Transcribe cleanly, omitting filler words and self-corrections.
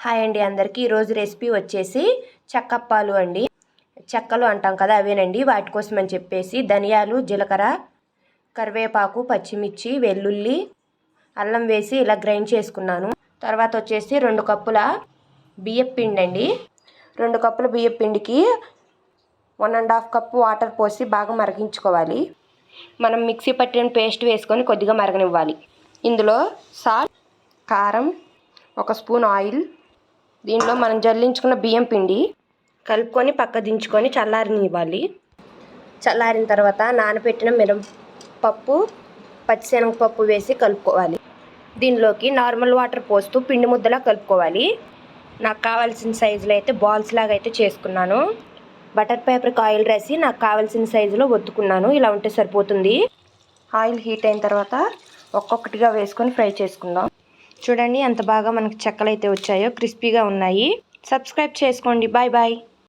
Hi అండి అందరికీ. ఈరోజు రెసిపీ వచ్చేసి చెక్కప్పాలు అండి. చెక్కలు అంటాం కదా, అవేనండి. వాటి కోసం అని చెప్పేసి ధనియాలు, జీలకర్ర, కరివేపాకు, పచ్చిమిర్చి, వెల్లుల్లి, అల్లం వేసి ఇలా గ్రైండ్ చేసుకున్నాను. తర్వాత వచ్చేసి 2 కప్పుల బియ్యం పిండి అండి. 2 కప్పుల బియ్యం పిండికి 1½ కప్పు వాటర్ పోసి బాగా మరిగించుకోవాలి. మనం మిక్సీ పట్టిన పేస్ట్ వేసుకొని కొద్దిగా మరగనివ్వాలి. ఇందులో సాల్ట్, కారం, 1 స్పూన్ ఆయిల్, దీనిలో మనం జల్లించుకున్న బియ్యం పిండి కలుపుకొని పక్క దించుకొని చల్లారనివ్వాలి. చల్లారిన తర్వాత నానబెట్టిన మినపప్పు, పచ్చిశనగపప్పు వేసి కలుపుకోవాలి. దీనిలోకి నార్మల్ వాటర్ పోస్తూ పిండి ముద్దలా కలుపుకోవాలి. నాకు కావాల్సిన సైజులో అయితే బాల్స్ లాగా అయితే చేసుకున్నాను. బటర్ పేపర్కి ఆయిల్ రాసి నాకు కావాల్సిన సైజులో ఒత్తుకున్నాను. ఇలా ఉంటే సరిపోతుంది. ఆయిల్ హీట్ అయిన తర్వాత ఒక్కొక్కటిగా వేసుకొని ఫ్రై చేసుకుందాం. చూడండి ఎంత బాగా మనకి చెక్కలు అయితే వచ్చాయో, క్రిస్పీగా ఉన్నాయి. సబ్స్క్రైబ్ చేసుకోండి. Bye bye.